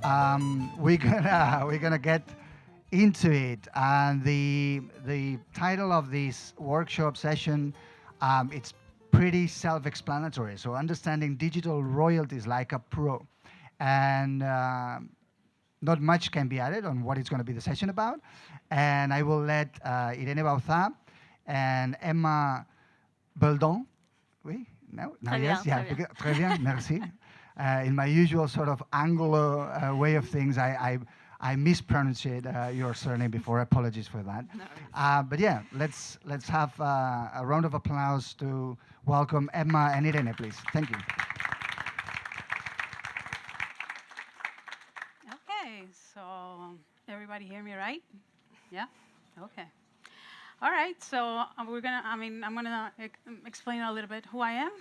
We're gonna get into it, and the title of this workshop session, it's pretty self-explanatory. So understanding digital royalties like a pro, and not much can be added on what it's going to be the session about. And I will let Irene Bauzá and Emma Beldent. Oui? No? No, Très yes? bien, Yeah. très bien. Très bien, merci. In my usual sort of Anglo way of things, I mispronounced your surname before. Apologies for that. No worries. But yeah, let's have a round of applause to welcome Emma and Irene, please. Thank you. Okay, so everybody hear me right? Yeah? Okay. All right, so I'm gonna explain a little bit who I am,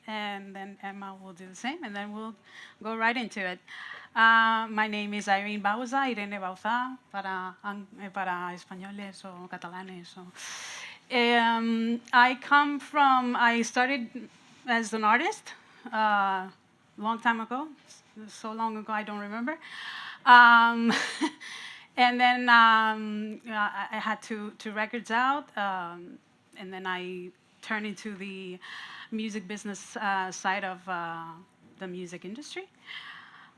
and then Emma will do the same, and then we'll go right into it. My name is Irene Bauzá, Irene Bauzá, para españoles o catalanes. I started as an artist long time ago, so long ago I don't remember. Um, and then I had two records out, and then I turned into the music business side of the music industry.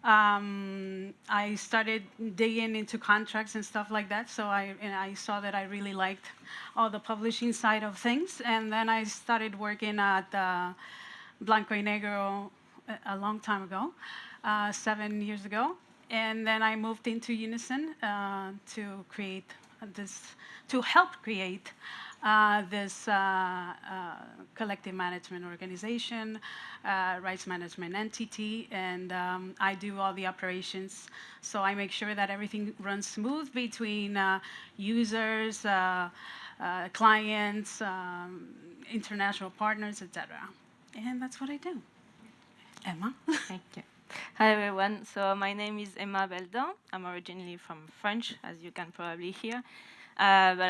I started digging into contracts and stuff like that. So I saw that I really liked all the publishing side of things. And then I started working at Blanco y Negro a long time ago, 7 years ago. And then I moved into Unison to create to help create this collective management organization, rights management entity, and I do all the operations. So I make sure that everything runs smooth between users, clients, international partners, etc. And that's what I do. Emma? Thank you. Hi everyone. So my name is Emma Beldent. I'm originally from France, as you can probably hear, but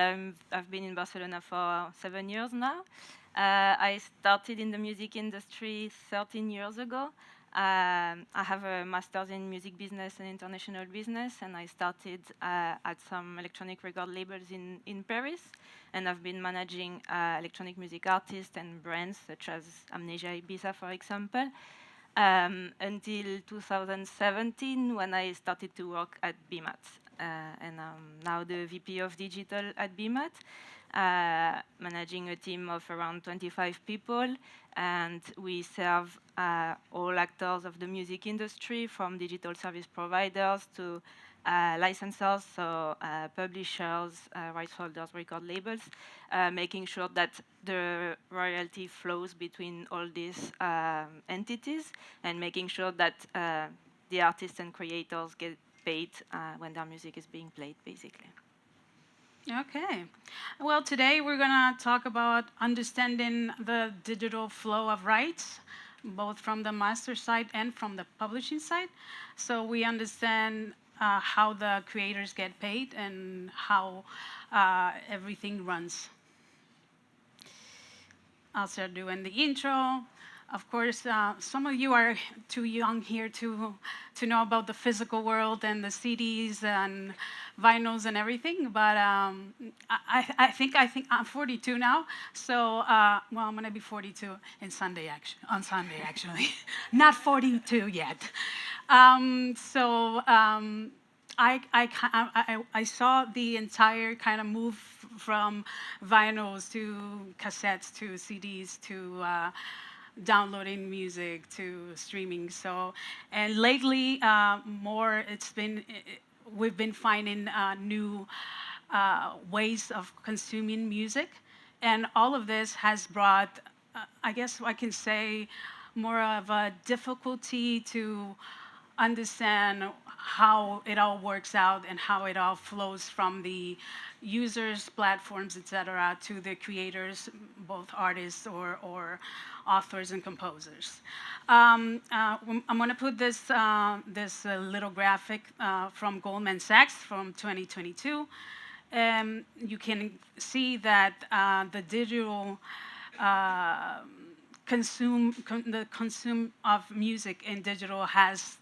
I've been in Barcelona for 7 years now. I started in the music industry 13 years ago. I have a master's in music business and international business, and I started at some electronic record labels in Paris, and I've been managing electronic music artists and brands such as Amnesia Ibiza, for example, until 2017 when I started to work at BMAT. And I'm now the VP of Digital at BMAT, managing a team of around 25 people. And we serve all actors of the music industry, from digital service providers to licensors, so publishers, rights holders, record labels, making sure that the royalty flows between all these entities, and making sure that the artists and creators get paid when their music is being played, basically. Okay. Well, today we're going to talk about understanding the digital flow of rights, both from the master side and from the publishing side. So we understand how the creators get paid and how everything runs. I'll start doing the intro. Of course, some of you are too young here to know about the physical world and the CDs and vinyls and everything. But I think I'm 42 now. So well, I'm gonna be 42 on Sunday actually, not 42 yet. I saw the entire kind of move from vinyls to cassettes to CDs to downloading music to streaming. So, and lately, we've been finding new ways of consuming music, and all of this has brought, I guess I can say, more of a difficulty to understand how it all works out and how it all flows from the users, platforms, etc., to the creators, both artists or authors and composers. I'm going to put this little graphic from Goldman Sachs from 2022. You can see that the digital consume of music in digital has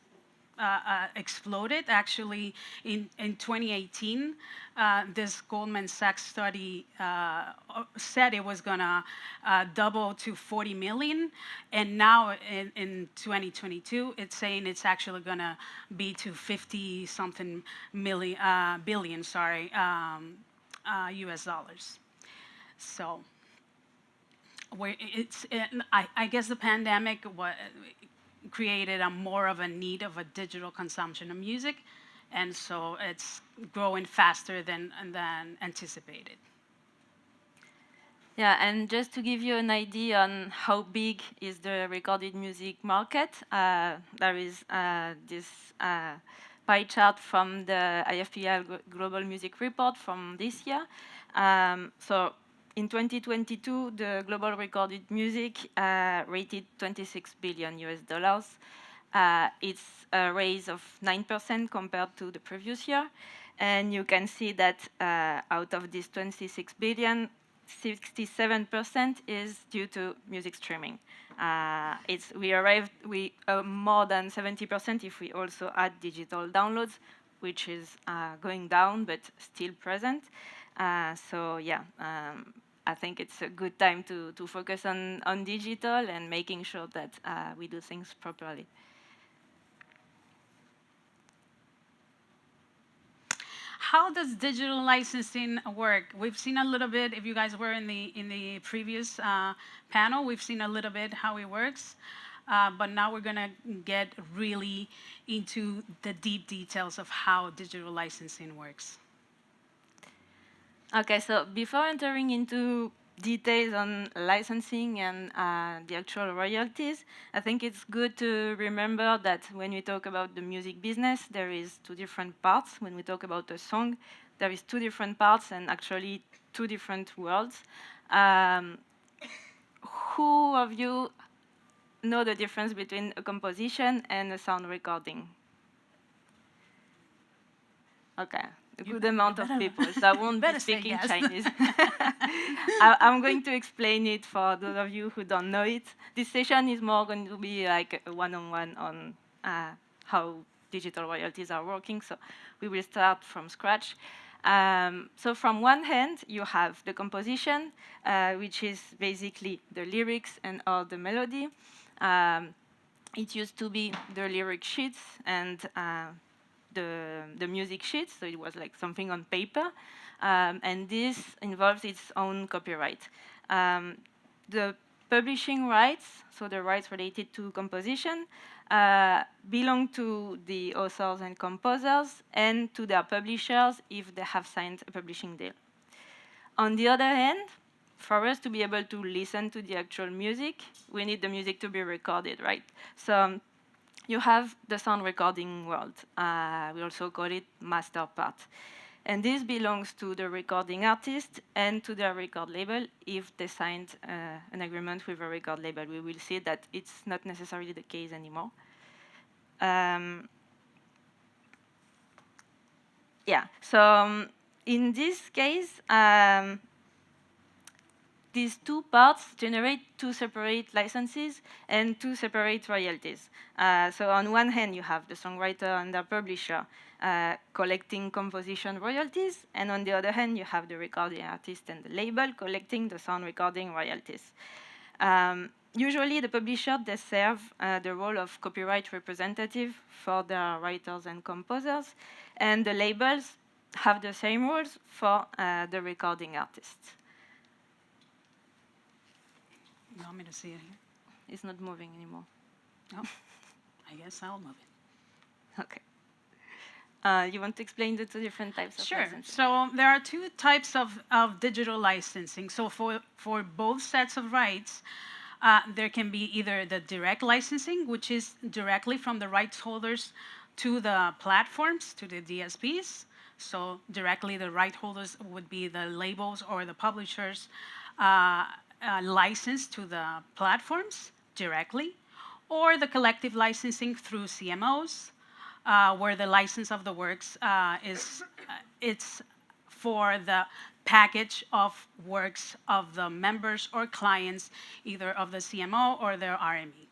exploded. Actually, in 2018, this Goldman Sachs study said it was going to double to 40 million. And now in 2022, it's saying it's actually going to be to 50 something billion, sorry, US dollars. So I guess the pandemic created a more of a need of a digital consumption of music, and so it's growing faster than anticipated. Yeah, and just to give you an idea on how big is the recorded music market, there is this pie chart from the IFPI Global Music Report from this year. So in 2022, the global recorded music rated 26 billion US dollars. It's a raise of 9% compared to the previous year. And you can see that out of this 26 billion, 67% is due to music streaming. We arrived more than 70% if we also add digital downloads, which is going down but still present. So yeah, I think it's a good time to focus on digital and making sure that we do things properly. How does digital licensing work? We've seen a little bit. If you guys were in the previous panel, we've seen a little bit how it works. But now we're going to get really into the deep details of how digital licensing works. Okay, so before entering into details on licensing and the actual royalties, I think it's good to remember that when we talk about the music business, there is two different parts. When we talk about a song, there is two different parts and actually two different worlds. Who of you know the difference between a composition and a sound recording? Okay, a good amount of people, so I won't be speaking yes. Chinese. I'm going to explain it for those of you who don't know it. This session is more going to be like a one-on-one on how digital royalties are working, so we will start from scratch. So from one hand, you have the composition, which is basically the lyrics and all the melody. It used to be the lyric sheets and the music sheets, so it was like something on paper, and this involves its own copyright. The publishing rights, so the rights related to composition, belong to the authors and composers and to their publishers if they have signed a publishing deal. On the other hand, for us to be able to listen to the actual music, we need the music to be recorded, right? So you have the sound recording world. We also call it master part. And this belongs to the recording artist and to their record label if they signed an agreement with a record label. We will see that it's not necessarily the case anymore. Yeah, so in this case, these two parts generate two separate licenses and two separate royalties. So on one hand, you have the songwriter and the publisher collecting composition royalties, and on the other hand, you have the recording artist and the label collecting the sound recording royalties. Usually, the publisher, they serve the role of copyright representative for their writers and composers, and the labels have the same roles for the recording artists. You want me to see it here? It's not moving anymore. No? I guess I'll move it. Okay. You want to explain the two different types of licensing? So there are two types of digital licensing. So for both sets of rights, there can be either the direct licensing, which is directly from the rights holders to the platforms, to the DSPs. So directly the right holders would be the labels or the publishers licensed to the platforms directly, or the collective licensing through CMOs, where the license of the works it's for the package of works of the members or clients, either of the CMO or their RME.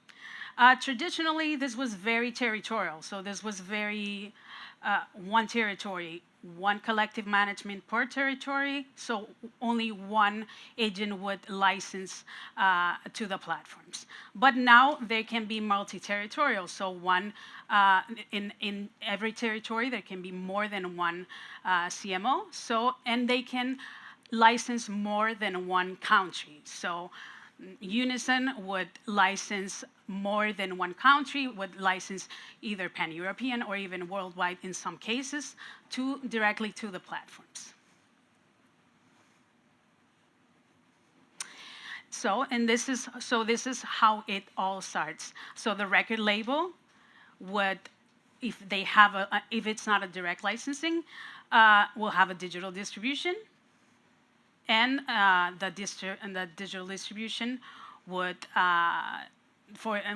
Traditionally, this was very territorial. So this was very one territory, one collective management per territory. So only one agent would license to the platforms. But now they can be multi-territorial. So one in every territory there can be more than one CMO. So and they can license more than one country. So Unison would license more than one country, would license either pan-European or even worldwide in some cases directly to the platforms. So this is how it all starts. So the record label would, if it's not a direct licensing, will have a digital distribution. And the digital distribution would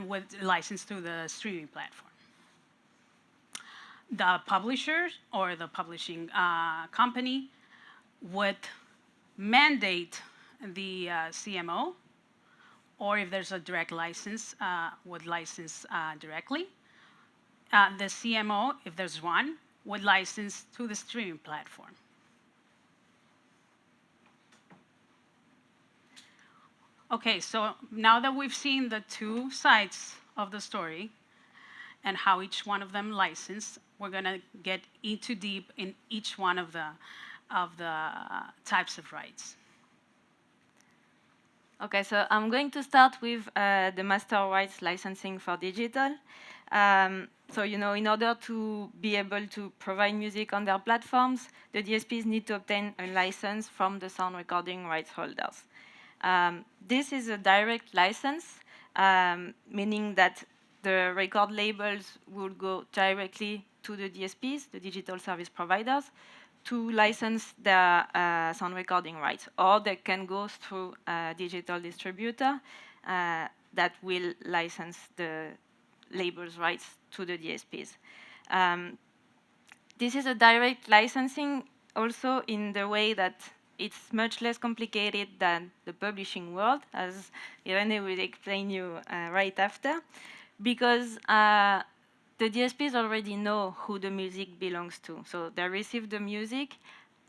would license to the streaming platform. The publisher or the publishing company would mandate the CMO, or if there's a direct license, would license directly. The CMO, if there's one, would license to the streaming platform. Okay, so now that we've seen the two sides of the story and how each one of them licensed, we're going to get into deep in each one of the types of rights. Okay, so I'm going to start with the master rights licensing for digital. So, in order to be able to provide music on their platforms, the DSPs need to obtain a license from the sound recording rights holders. This is a direct license, meaning that the record labels will go directly to the DSPs, the digital service providers, to license their sound recording rights, or they can go through a digital distributor that will license the label's rights to the DSPs. This is a direct licensing also in the way that it's much less complicated than the publishing world, as Irene will explain you right after, because the DSPs already know who the music belongs to. So they receive the music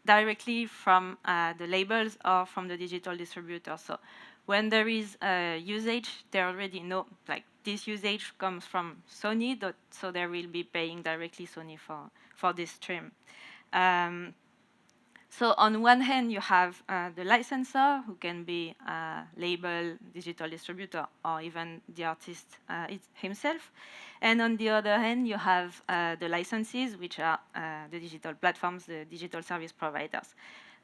directly from the labels or from the digital distributor. So when there is usage, they already know, like, this usage comes from Sony, so they will be paying directly Sony for this stream. So on one hand, you have the licensor, who can be a label, digital distributor, or even the artist himself. And on the other hand, you have the licensees, which are the digital platforms, the digital service providers.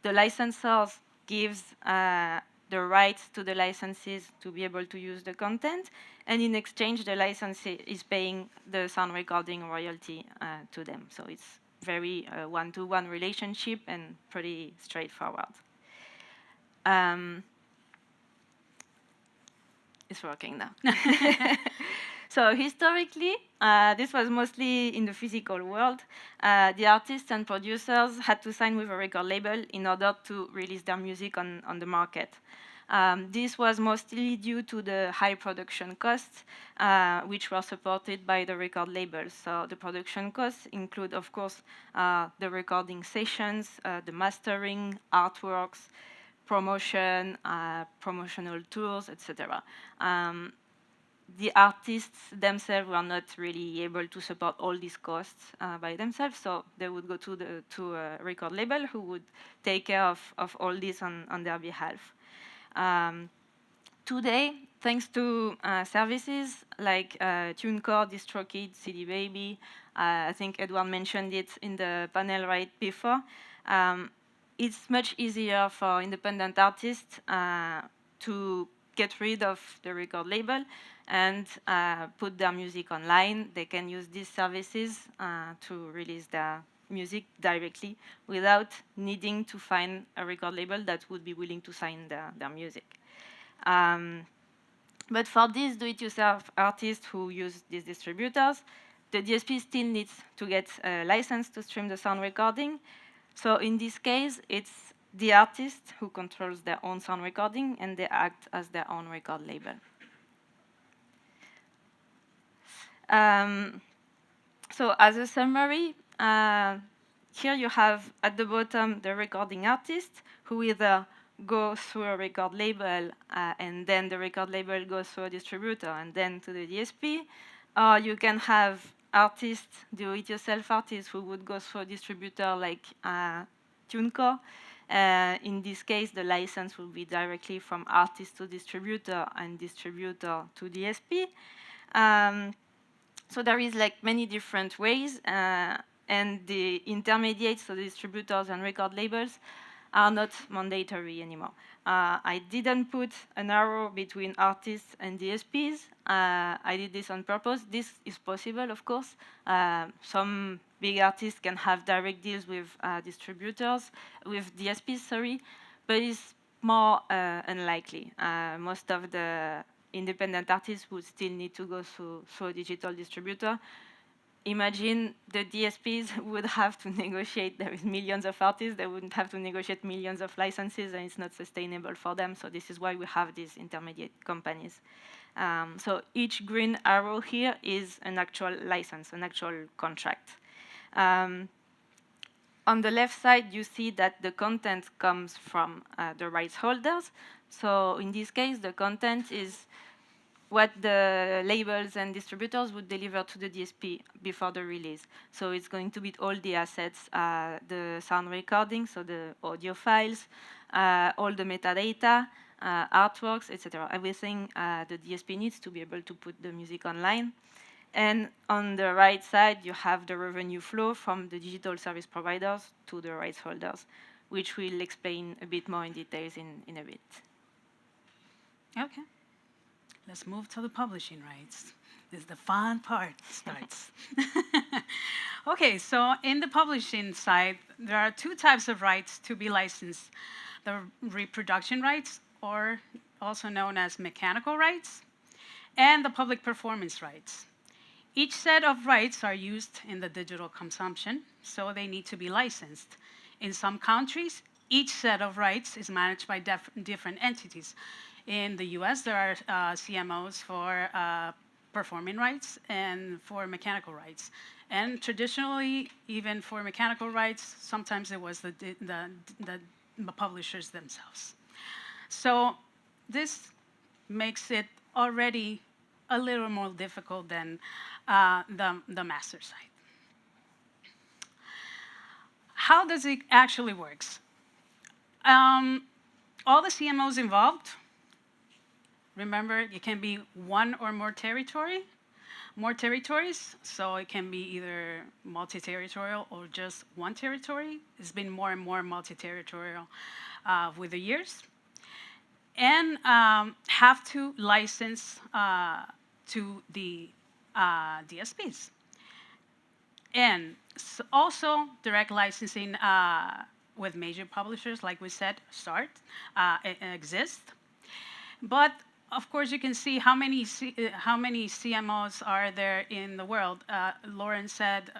The licensors gives the rights to the licensees to be able to use the content, and in exchange, the licensee is paying the sound recording royalty to them. So it's very one-to-one relationship and pretty straightforward. It's working now. So historically, this was mostly in the physical world. The artists and producers had to sign with a record label in order to release their music on the market. This was mostly due to the high production costs, which were supported by the record labels. So the production costs include, of course, the recording sessions, the mastering, artworks, promotion, promotional tours, etc. The artists themselves were not really able to support all these costs by themselves, so they would go to a record label who would take care of all this on their behalf. Today, thanks to services like TuneCore, DistroKid, CD Baby, I think Edward mentioned it in the panel right before, it's much easier for independent artists to get rid of the record label and put their music online. They can use these services to release their music directly without needing to find a record label that would be willing to sign their music. But for these do-it-yourself artists who use these distributors, the DSP still needs to get a license to stream the sound recording. So in this case, it's the artist who controls their own sound recording, and they act as their own record label. Um, so as a summary, here you have at the bottom the recording artist who either go through a record label and then the record label goes through a distributor and then to the DSP. Or you can have artists, do-it-yourself artists who would go through a distributor like TuneCore. In this case, the license will be directly from artist to distributor and distributor to DSP. So there is like many different ways, and the intermediates, so the distributors and record labels, are not mandatory anymore. I didn't put an arrow between artists and DSPs. I did this on purpose. This is possible, of course. Some big artists can have direct deals with distributors, with DSPs, sorry, but it's more unlikely. Most of the independent artists would still need to go through a digital distributor. Imagine the DSPs would have to negotiate, there is millions of artists, they wouldn't have to negotiate millions of licenses, and it's not sustainable for them. So this is why we have these intermediate companies. So each green arrow here is an actual license, an actual contract. On the left side, you see that the content comes from the rights holders. So in this case, the content is what the labels and distributors would deliver to the DSP before the release. So it's going to be all the assets, the sound recording, so the audio files, all the metadata, artworks, etc. Everything the DSP needs to be able to put the music online. And on the right side, you have the revenue flow from the digital service providers to the rights holders, which we'll explain a bit more in details in a bit. Okay. Let's move to the publishing rights. This is the fun part starts. Okay, so in the publishing side, there are two types of rights to be licensed. The reproduction rights, or also known as mechanical rights, and the public performance rights. Each set of rights are used in the digital consumption, so they need to be licensed. In some countries, each set of rights is managed by different entities. In the US, there are CMOs for performing rights and for mechanical rights. And traditionally, even for mechanical rights, sometimes it was the publishers themselves. So this makes it already a little more difficult than the master side. How does it actually work? All the CMOs involved, remember, it can be one or more territories, so it can be either multi-territorial or just one territory. It's been more and more multi-territorial with the years. And have to license to the DSPs. And also direct licensing with major publishers, like we said, exists. But of course, you can see how many CMOs are there in the world. Lauren said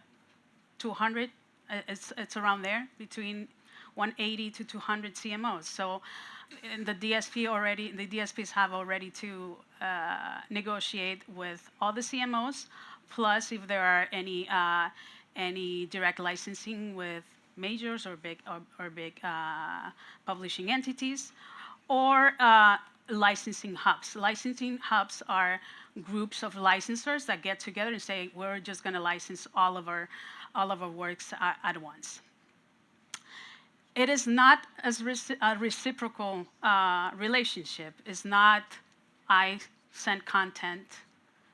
200. It's around there, between 180 to 200 CMOs. So the DSPs have already to negotiate with all the CMOs, plus if there are any direct licensing with majors or big publishing entities, or licensing hubs. Licensing hubs are groups of licensors that get together and say, we're just going to license all of our works at once. It is not a reciprocal relationship. It's not I send content,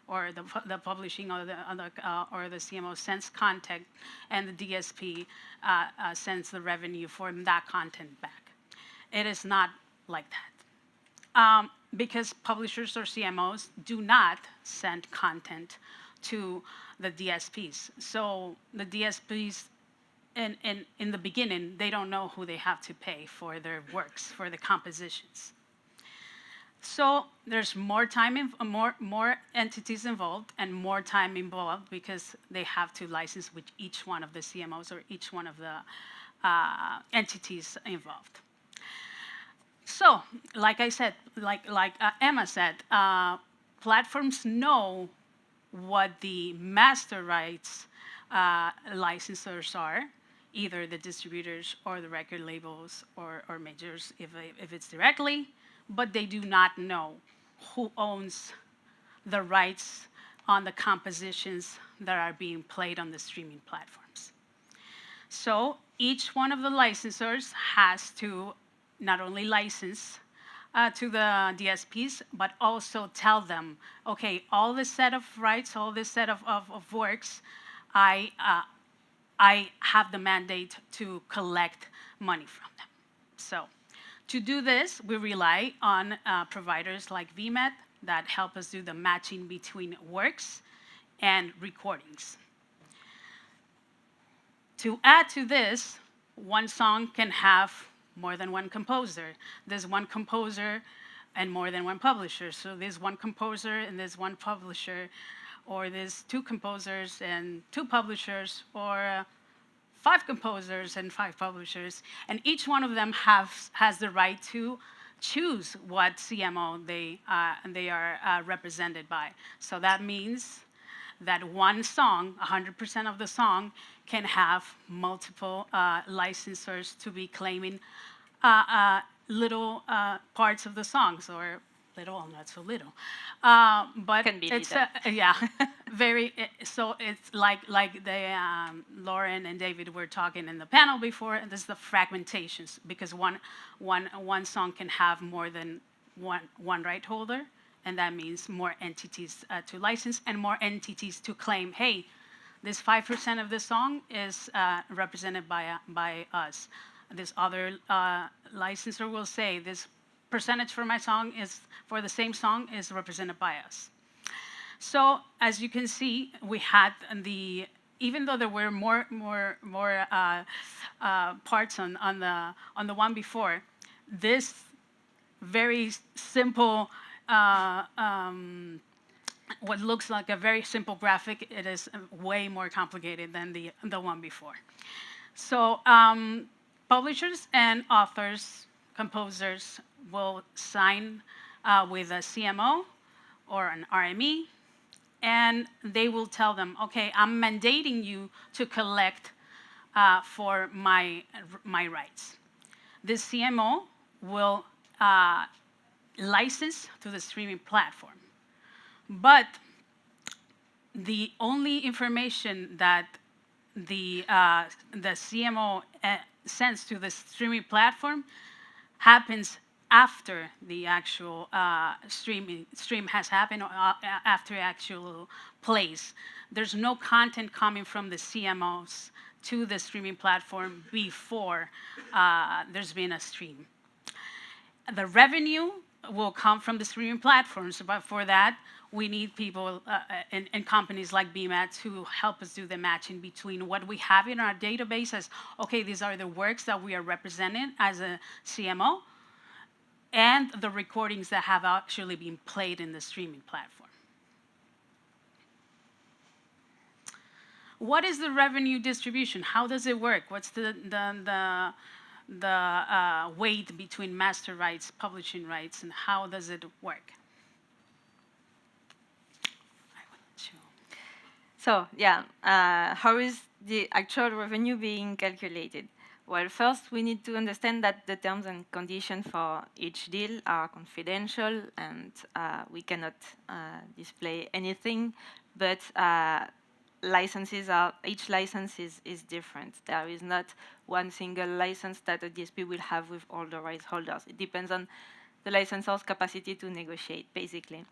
or the publishing or the CMO sends content, and the DSP sends the revenue for that content back. It is not like that. Because publishers or CMOs do not send content to the DSPs. So the DSPs, in the beginning, they don't know who they have to pay for their works, for the compositions. So there's more time, more entities involved, and more time involved because they have to license with each one of the CMOs or each one of the entities involved. So, like I said, like Emma said, platforms know what the master rights licensors are, either the distributors or the record labels or majors if it's directly, but they do not know who owns the rights on the compositions that are being played on the streaming platforms. So each one of the licensors has to not only license to the DSPs, but also tell them, okay, all this set of rights, all this set of works, I have the mandate to collect money from them. So to do this, we rely on providers like BMAT that help us do the matching between works and recordings. To add to this, one song can have more than one composer. There's one composer and more than one publisher. So there's one composer and there's one publisher, or there's two composers and two publishers, or 5 composers and 5 publishers. And each one of them has the right to choose what CMO they are represented by. So that means that one song, 100% of the song, can have multiple licensors to be claiming little parts of the songs, or little, not so little. But Can be it's little. yeah, very. So it's like the Lauren and David were talking in the panel before, and this is the fragmentations, because one song can have more than one right holder, and that means more entities to license and more entities to claim, hey, this 5% of this song is represented by us. This other licensor will say this percentage for my song is, for the same song, is represented by us. So as you can see, we had even though there were more parts on the one before, this very simple what looks like a very simple graphic, it is way more complicated than the one before. So publishers and authors, composers will sign with a CMO or an RME, and they will tell them, okay, I'm mandating you to collect for my rights. This CMO will license to the streaming platform. But the only information that the CMO sends to the streaming platform happens after the actual stream has happened, or after actual plays. There's no content coming from the CMOs to the streaming platform before there's been a stream. The revenue will come from the streaming platforms, but for that, we need people and companies like BMAT to help us do the matching between what we have in our database as, okay, these are the works that we are representing as a CMO, and the recordings that have actually been played in the streaming platform. What is the revenue distribution? How does it work? What's the weight between master rights, publishing rights, and how does it work? So yeah, how is the actual revenue being calculated? Well, first we need to understand that the terms and conditions for each deal are confidential, and we cannot display anything, but each license is different. There is not one single license that a DSP will have with all the rights holders. It depends on the licensor's capacity to negotiate, basically.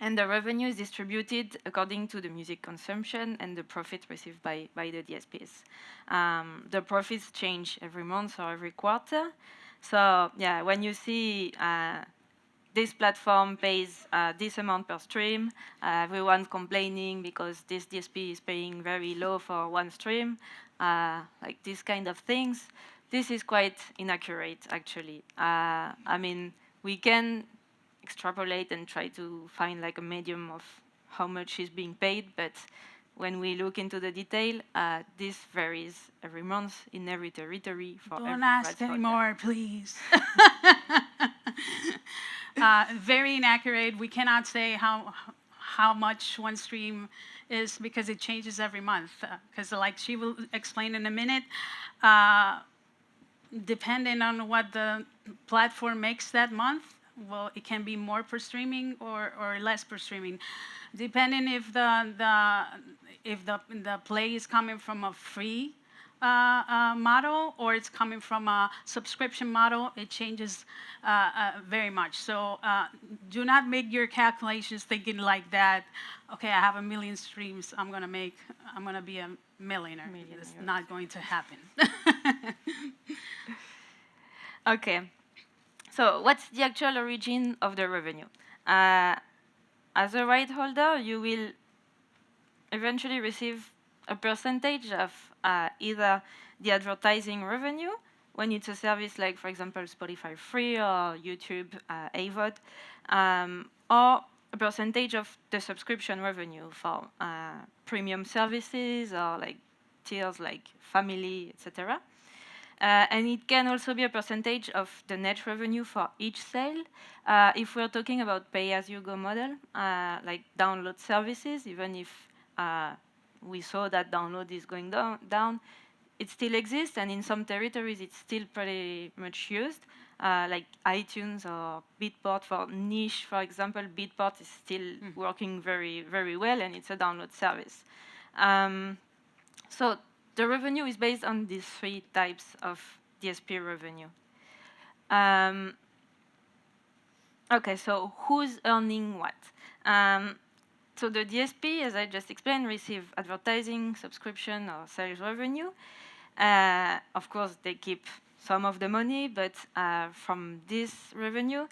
And the revenue is distributed according to the music consumption and the profit received by the DSPs. The profits change every month or every quarter. So yeah, when you see this platform pays this amount per stream, everyone complaining because this DSP is paying very low for one stream, like these kind of things, this is quite inaccurate, actually. I mean, we can extrapolate and try to find like a medium of how much is being paid, but when we look into the detail, this varies every month in every territory for every Don't ask rights holder. anymore, please. Very inaccurate. We cannot say how much one stream is because it changes every month. Because like she will explain in a minute, depending on what the platform makes that month, well, it can be more per streaming or less per streaming, depending if the play is coming from a free model or it's coming from a subscription model. It changes very much. So do not make your calculations thinking like that. Okay, I have 1 million streams. I'm gonna be a millionaire. It's not going to happen. Okay, so what's the actual origin of the revenue? As a right holder, you will eventually receive a percentage of either the advertising revenue when it's a service like, for example, Spotify Free or YouTube AVOD, or a percentage of the subscription revenue for premium services or like tiers like family, etc. And it can also be a percentage of the net revenue for each sale. If we're talking about pay-as-you-go model, like download services, even if we saw that download is going down, it still exists, and in some territories it's still pretty much used, like iTunes or Beatport for niche, for example. Beatport is still working very, very well, and it's a download service. So the revenue is based on these three types of DSP revenue. Okay, so who's earning what? So the DSP, as I just explained, receive advertising, subscription, or sales revenue. Of course, they keep some of the money, but from this revenue,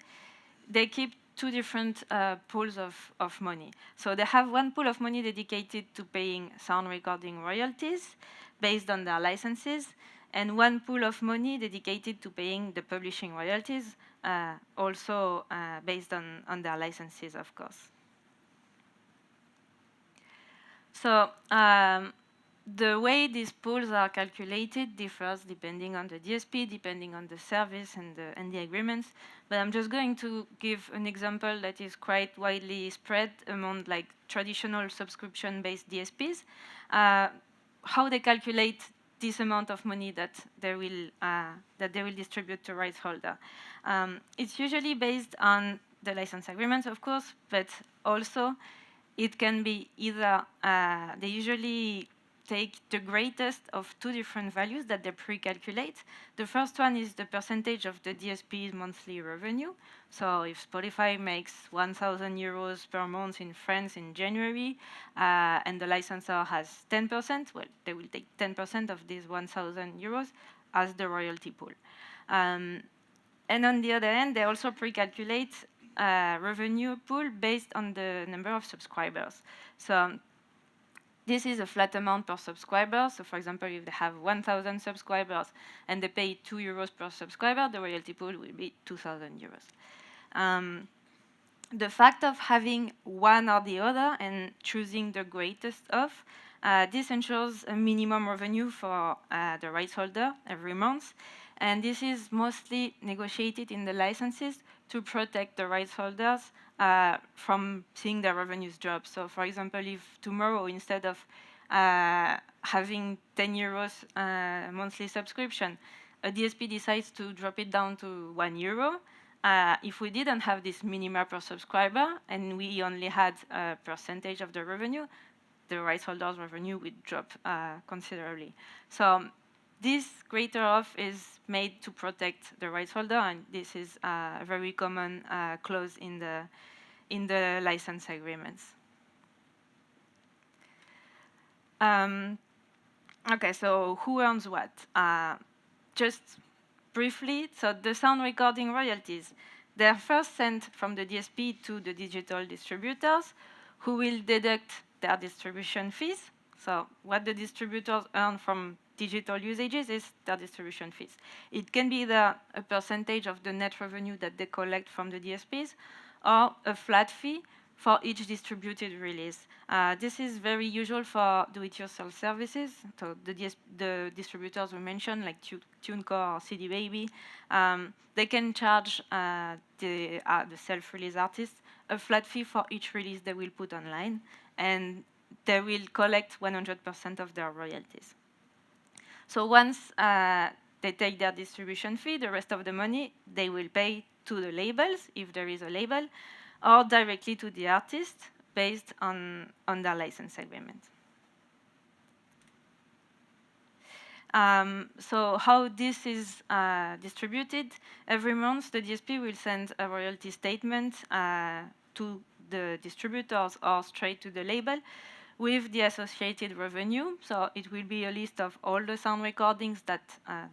they keep two different pools of money. So they have one pool of money dedicated to paying sound recording royalties based on their licenses, and one pool of money dedicated to paying the publishing royalties, also based on their licenses, of course. So the way these pools are calculated differs depending on the DSP, depending on the service and the agreements. But I'm just going to give an example that is quite widely spread among like traditional subscription-based DSPs. How they calculate this amount of money that they will distribute to rights holder. It's usually based on the license agreements, of course, but also it can be either they usually take the greatest of two different values that they pre-calculate. The first one is the percentage of the DSP's monthly revenue. So if Spotify makes 1,000 euros per month in France in January, and the licensor has 10%, well, they will take 10% of these 1,000 euros as the royalty pool. And on the other hand, they also pre-calculate revenue pool based on the number of subscribers. So this is a flat amount per subscriber. So for example, if they have 1,000 subscribers and they pay 2 euros per subscriber, the royalty pool will be 2,000 euros. The fact of having one or the other and choosing the greatest of, this ensures a minimum revenue for the rights holder every month. And this is mostly negotiated in the licenses to protect the rights holders from seeing their revenues drop. So for example, if tomorrow, instead of having 10 euros monthly subscription, a DSP decides to drop it down to 1 euro, if we didn't have this minima per subscriber and we only had a percentage of the revenue, the rights holders' revenue would drop considerably. So this greater off is made to protect the rights holder, and this is a very common clause in the license agreements. Okay, so who earns what? Just briefly, so the sound recording royalties, they're first sent from the DSP to the digital distributors, who will deduct their distribution fees. So what the distributors earn from digital usages is their distribution fees. It can be either a percentage of the net revenue that they collect from the DSPs or a flat fee for each distributed release. This is very usual for do-it-yourself services. So the distributors we mentioned, like TuneCore or CD Baby, they can charge the self-release artists a flat fee for each release they will put online, and they will collect 100% of their royalties. So once they take their distribution fee, the rest of the money they will pay to the labels, if there is a label, or directly to the artist based on their license agreement. So how this is distributed, every month the DSP will send a royalty statement to the distributors or straight to the label with the associated revenue. So it will be a list of all the sound recordings that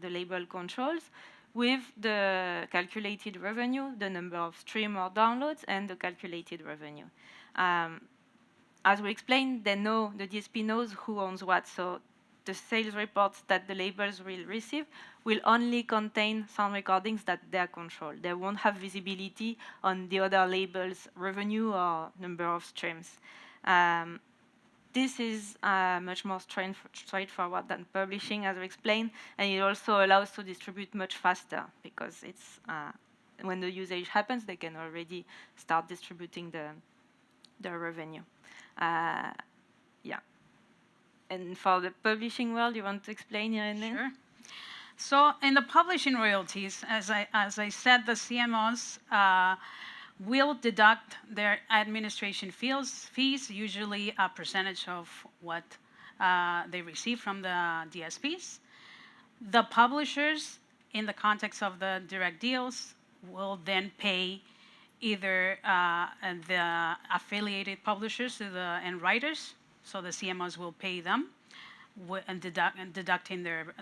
the label controls with the calculated revenue, the number of stream or downloads, and the calculated revenue. As we explained, they know, the DSP knows who owns what, so the sales reports that the labels will receive will only contain sound recordings that they control. They won't have visibility on the other labels' revenue or number of streams. This is much more straightforward than publishing, as we explained, and it also allows to distribute much faster because it's when the usage happens, they can already start distributing the revenue. Yeah. And for the publishing world, you want to explain, Irene? Sure. So in the publishing royalties, as I said, the CMOs will deduct their administration fees, usually a percentage of what they receive from the DSPs. The publishers, in the context of the direct deals, will then pay either the affiliated publishers and writers, so the CMOs will pay them and deducting their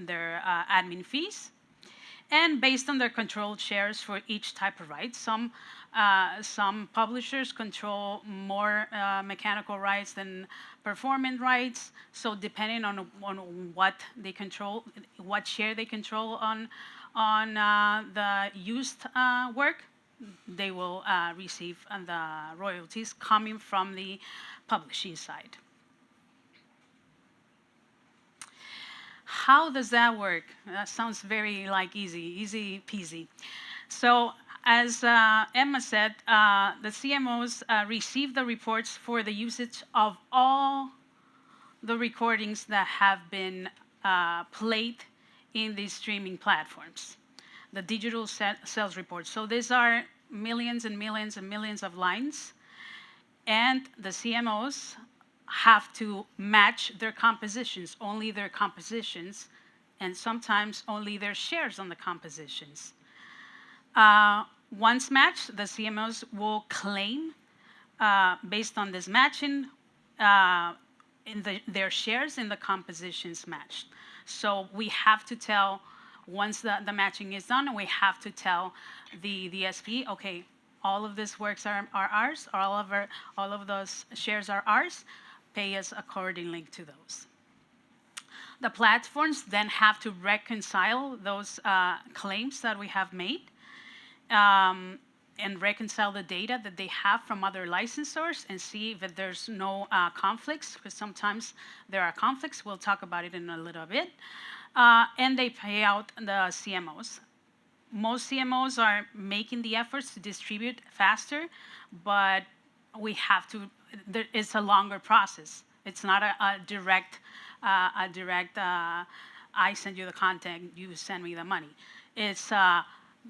admin fees. And based on their controlled shares for each type of rights, some publishers control more mechanical rights than performance rights. So depending on what they control, what share they control on the used work, they will receive the royalties coming from the publishing side. How does that work? That sounds very easy peasy. So as Emma said, the CMOs receive the reports for the usage of all the recordings that have been played in these streaming platforms, the digital sales reports. So these are millions and millions and millions of lines, and the CMOs have to match their compositions, only their compositions, and sometimes only their shares on the compositions. Once matched, the CMOs will claim, based on this matching, their shares in the compositions matched. So we have to tell, once the matching is done, we have to tell the DSP, okay, all of these works are ours, or all of those shares are ours, pay us accordingly to those. The platforms then have to reconcile those claims that we have made and reconcile the data that they have from other licensors and see that there's no conflicts, because sometimes there are conflicts. We'll talk about it in a little bit. And they pay out the CMOs. Most CMOs are making the efforts to distribute faster, but we have to, it's a longer process. It's not a direct, I send you the content, you send me the money. It's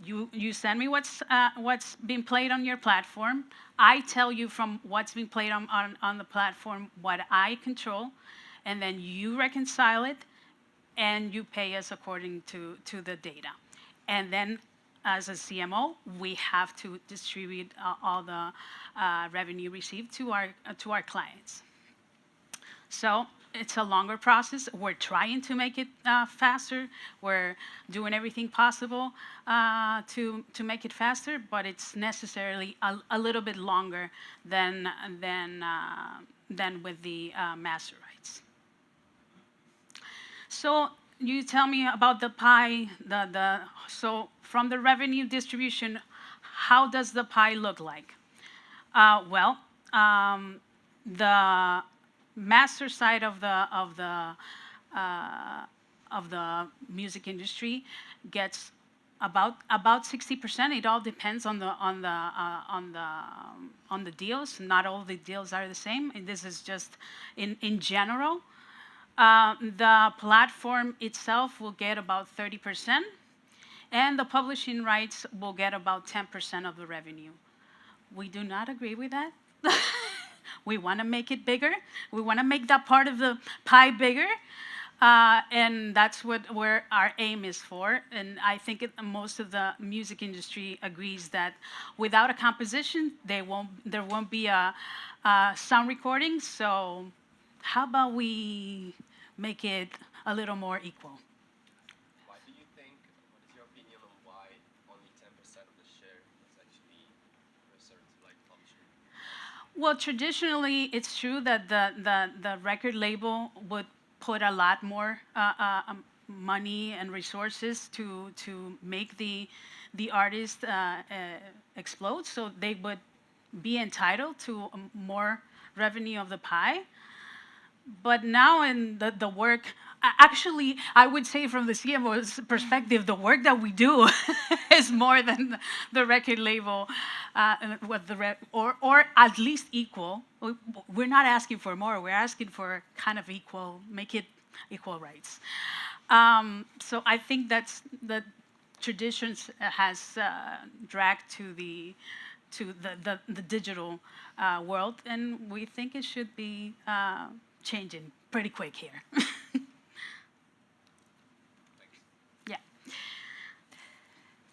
you send me what's being played on your platform. I tell you from what's being played on the platform what I control, and then you reconcile it, and you pay us according to the data. And then as a CMO, we have to distribute all the revenue received to our clients. So it's a longer process. We're trying to make it faster. We're doing everything possible to make it faster, but it's necessarily a little bit longer than with the master rights. So you tell me about the pie. So from the revenue distribution, how does the pie look like? Well, the master side of the music industry gets about 60%. It all depends on the deals. Not all the deals are the same. And this is just in general. The platform itself will get about 30%, and the publishing rights will get about 10% of the revenue. We do not agree with that. We want to make it bigger. We want to make that part of the pie bigger. And that's where our aim is for. And I think most of the music industry agrees that without a composition, there won't be a sound recording. So how about we make it a little more equal? Why do you think, what is your opinion on why only 10% of the share is actually reserved to like publishing? Well, traditionally, it's true that the record label would put a lot more money and resources to make the artist explode, so they would be entitled to more revenue of the pie. But now in the work, actually, I would say from the CMO's perspective, the work that we do is more than the record label, or at least equal. We're not asking for more. We're asking for kind of equal, make it equal rights. So I think that's the traditions has dragged to the digital world, and we think it should be changing pretty quick here. Yeah.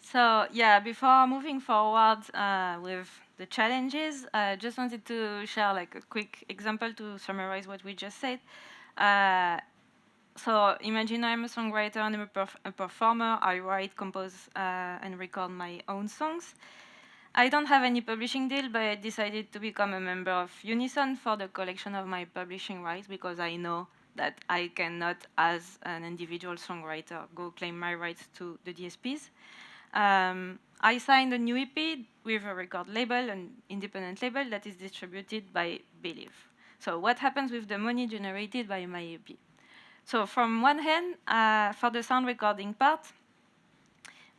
So yeah, before moving forward with the challenges, I just wanted to share like a quick example to summarize what we just said. So imagine I'm a songwriter and I'm a performer. I write, compose, and record my own songs. I don't have any publishing deal, but I decided to become a member of Unison for the collection of my publishing rights because I know that I cannot, as an individual songwriter, go claim my rights to the DSPs. I signed a new EP with a record label, an independent label that is distributed by Believe. So what happens with the money generated by my EP? So from one hand, for the sound recording part,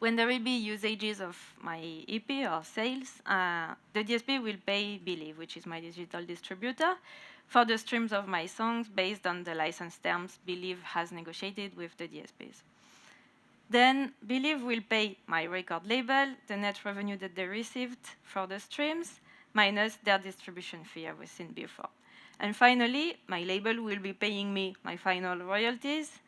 when there will be usages of my EP or sales, the DSP will pay Believe, which is my digital distributor, for the streams of my songs based on the license terms Believe has negotiated with the DSPs. Then Believe will pay my record label, the net revenue that they received for the streams, minus their distribution fee I was seen before. And finally, my label will be paying me my final royalties,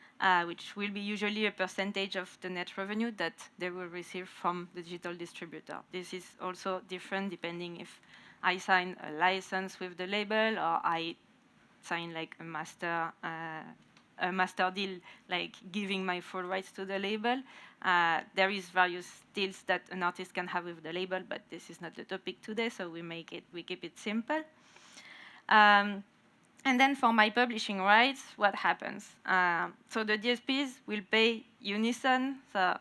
which will be usually a percentage of the net revenue that they will receive from the digital distributor. This is also different depending if I sign a license with the label or I sign like a master deal, like giving my full rights to the label. There is various deals that an artist can have with the label, but this is not the topic today, so we keep it simple. And then for my publishing rights, what happens? So the DSPs will pay Unison, so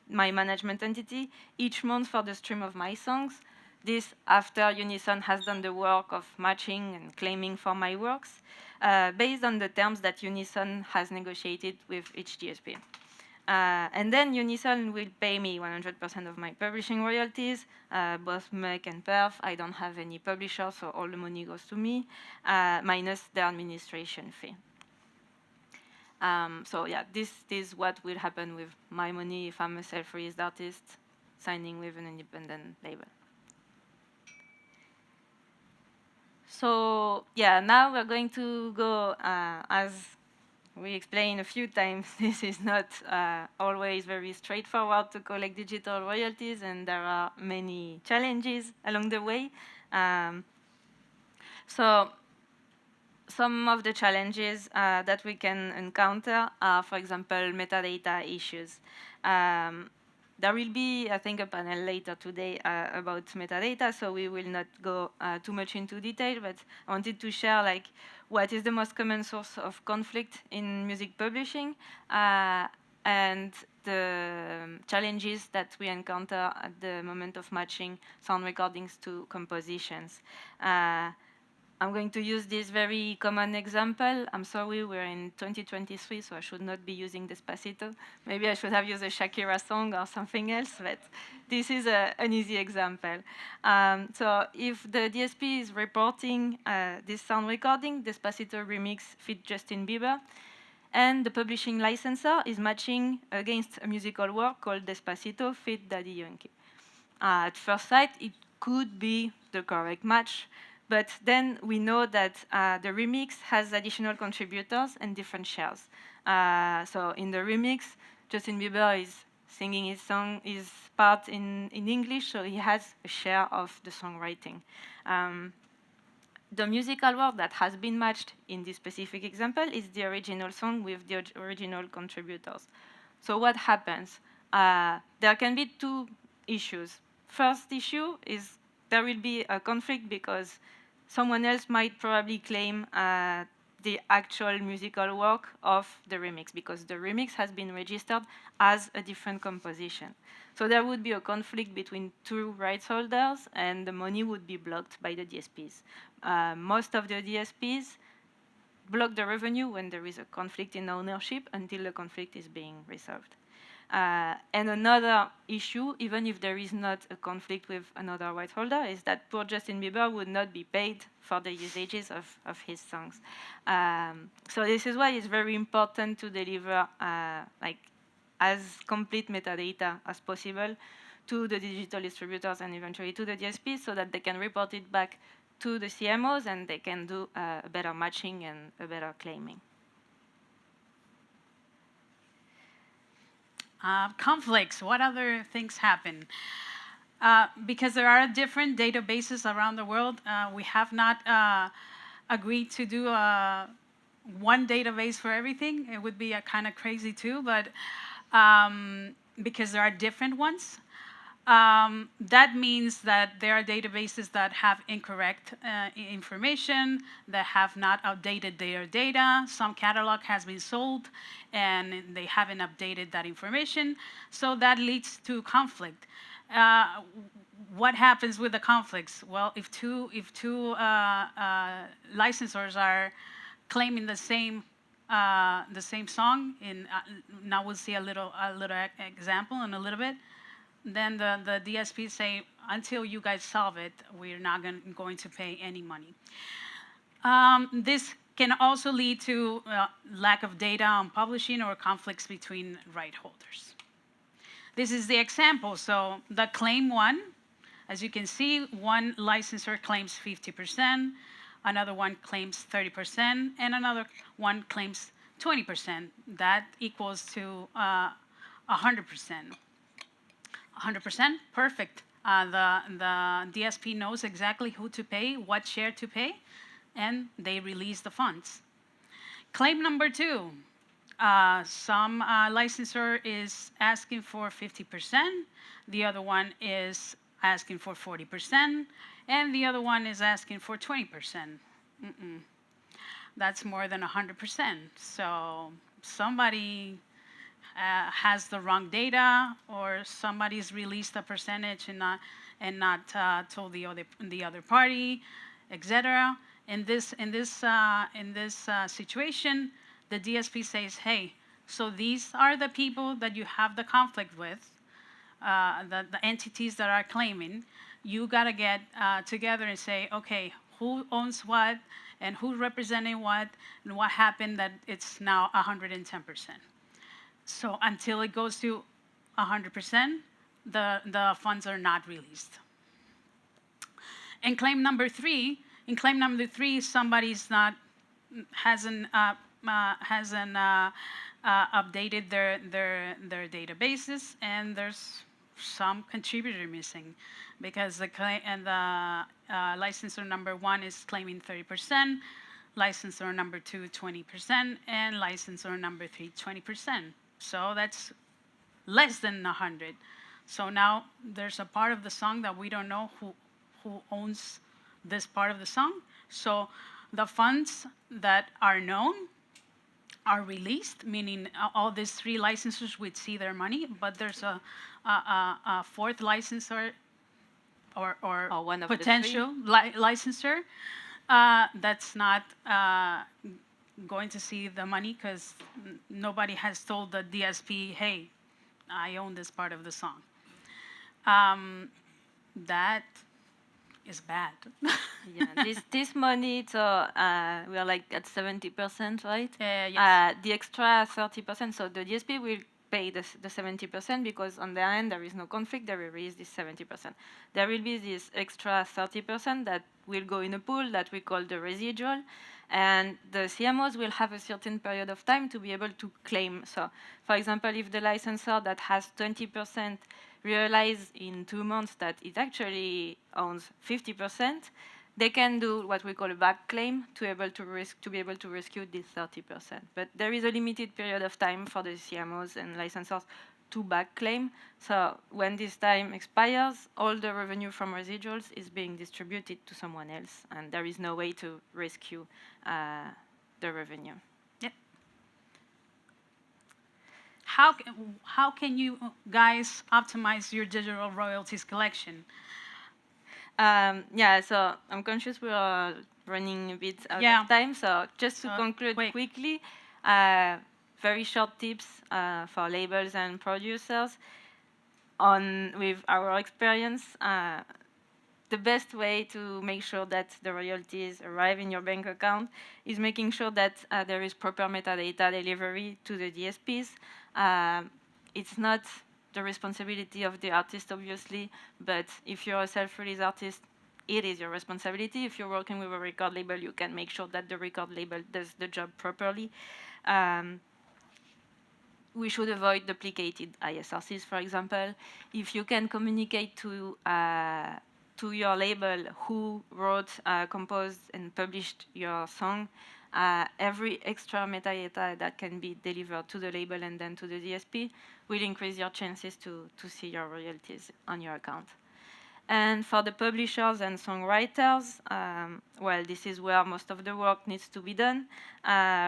my management entity, each month for the stream of my songs. This after Unison has done the work of matching and claiming for my works, based on the terms that Unison has negotiated with each DSP. And then Unison will pay me 100% of my publishing royalties, both MEC and perf. I don't have any publisher, so all the money goes to me, minus the administration fee. So yeah, this is what will happen with my money if I'm a self-released artist signing with an independent label. So yeah, now we're going to go, as we explained a few times, this is not always very straightforward to collect digital royalties, and there are many challenges along the way. So some of the challenges that we can encounter are, for example, metadata issues. There will be, I think, a panel later today about metadata, so we will not go too much into detail, but I wanted to share like what is the most common source of conflict in music publishing and the challenges that we encounter at the moment of matching sound recordings to compositions. I'm going to use this very common example. I'm sorry, we're in 2023, so I should not be using Despacito. Maybe I should have used a Shakira song or something else, but this is an easy example. So if the DSP is reporting this sound recording, Despacito remix fit Justin Bieber, and the publishing licensor is matching against a musical work called Despacito fit Daddy Yankee. At first sight, it could be the correct match, but then we know that the remix has additional contributors and different shares. So in the remix, Justin Bieber is singing his part in English, so he has a share of the songwriting. The musical work that has been matched in this specific example is the original song with the original contributors. So what happens? There can be two issues. First issue is there will be a conflict because someone else might probably claim the actual musical work of the remix because the remix has been registered as a different composition. So there would be a conflict between two rights holders and the money would be blocked by the DSPs. Most of the DSPs block the revenue when there is a conflict in ownership until the conflict is being resolved. And another issue, even if there is not a conflict with another right holder, is that poor Justin Bieber would not be paid for the usages of his songs. So this is why it's very important to deliver like as complete metadata as possible to the digital distributors and eventually to the DSPs so that they can report it back to the CMOs and they can do a better matching and a better claiming. Conflicts, what other things happen? Because there are different databases around the world, we have not agreed to do one database for everything. It would be kind of crazy too, but because there are different ones. That means that there are databases that have incorrect information, that have not updated their data. Some catalog has been sold and they haven't updated that information. So that leads to conflict. What happens with the conflicts? Well, if two licensors are claiming the same song, now we'll see a little example in a little bit. Then the DSPs say, until you guys solve it, we're not going to pay any money. This can also lead to lack of data on publishing or conflicts between right holders. This is the example. So the claim one, as you can see, one licensor claims 50%, another one claims 30%, and another one claims 20%. That equals to 100%. 100%, perfect. The DSP knows exactly who to pay, what share to pay, and they release the funds. Claim number two, some licensor is asking for 50%, the other one is asking for 40%, and the other one is asking for 20%. That's more than 100%. So somebody has the wrong data, or somebody's released a percentage and not told the other party, etc. In this situation, the DSP says, "Hey, so these are the people that you have the conflict with, the entities that are claiming. You gotta get together and say, okay, who owns what, and who's representing what, and what happened that it's now 110%." So until it goes to 100%, the funds are not released. In claim number three, somebody's hasn't updated their databases, and there's some contributor missing, because the licensor number one is claiming 30%, licensor number two 20%, and licensor number three 20%. So that's less than 100. So now there's a part of the song that we don't know who owns this part of the song. So the funds that are known are released, meaning all these three licensors would see their money, but there's a fourth licensor or one of potential licensor That's not going to see the money because nobody has told the DSP, hey, I own this part of the song. That is bad. Yeah, this money, so we are like at 70%, right? Yes. The extra 30%, so the DSP will pay the 70% because on their end there is no conflict, they will release this 70%. There will be this extra 30% that will go in a pool that we call the residual, and the CMOs will have a certain period of time to be able to claim. So, for example, if the licensor that has 20% realize in 2 months that it actually owns 50%, they can do what we call a back claim to be able to rescue this 30%. But there is a limited period of time for the CMOs and licensors to back claim. So when this time expires, all the revenue from residuals is being distributed to someone else, and there is no way to rescue the revenue. Yep. How can you guys optimize your digital royalties collection? Yeah, so I'm conscious we are running a bit out Yeah. of time. So just to So, conclude quick. quickly, very short tips for labels and producers on with our experience. The best way to make sure that the royalties arrive in your bank account is making sure that there is proper metadata delivery to the DSPs. It's not the responsibility of the artist, obviously, but if you're a self-release artist, it is your responsibility. If you're working with a record label, you can make sure that the record label does the job properly. We should avoid duplicated ISRCs, for example. If you can communicate to your label who wrote, composed, and published your song, every extra metadata that can be delivered to the label and then to the DSP will increase your chances to see your royalties on your account. And for the publishers and songwriters, well, this is where most of the work needs to be done.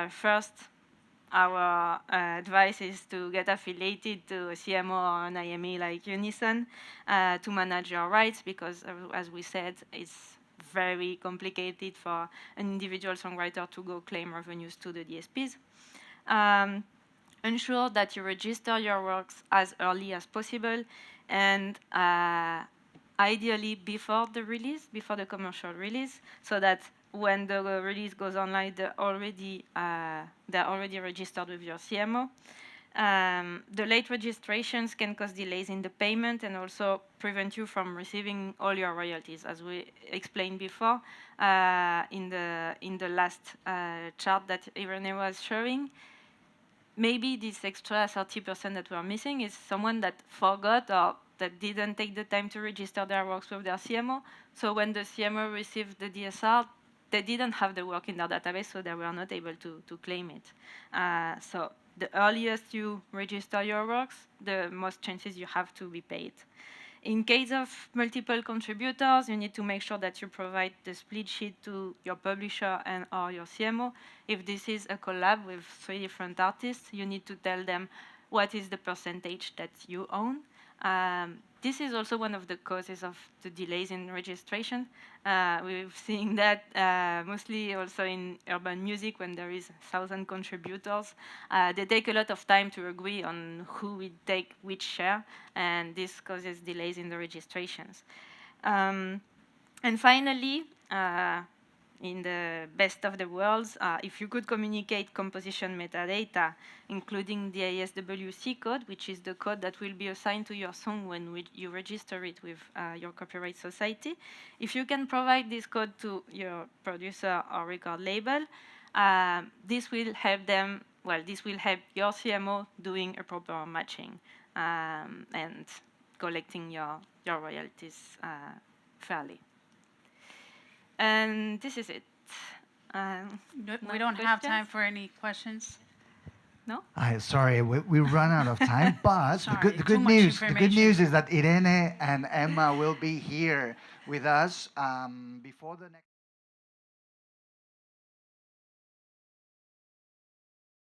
First, our advice is to get affiliated to a CMO or an IME like Unison to manage your rights, because as we said, it's very complicated for an individual songwriter to go claim revenues to the DSPs. Ensure that you register your works as early as possible, and ideally before the release, before the commercial release, so that when the release goes online, they're already registered with your CMO. The late registrations can cause delays in the payment and also prevent you from receiving all your royalties, as we explained before in the last chart that Irene was showing. Maybe this extra 30% that we're missing is someone that forgot or that didn't take the time to register their works with their CMO. So when the CMO received the DSR, they didn't have the work in their database, so they were not able to claim it. So the earliest you register your works, the most chances you have to be paid. In case of multiple contributors, you need to make sure that you provide the split sheet to your publisher and or your CMO. If this is a collab with 3 different artists, you need to tell them what is the percentage that you own. This is also one of the causes of the delays in registration. We've seen that mostly also in urban music when there is 1,000 contributors. They take a lot of time to agree on who will take which share, and this causes delays in the registrations. And finally, in the best of the worlds, if you could communicate composition metadata, including the ISWC code, which is the code that will be assigned to your song when you register it with your copyright society. If you can provide this code to your producer or record label, this will help them, well, this will help your CMO doing a proper matching and collecting your royalties fairly. And this is it. We don't have time for any questions. No? Sorry, we run out of time, but Sorry, the too good much news, the good information. news is that Irene and Emma will be here with us before the next.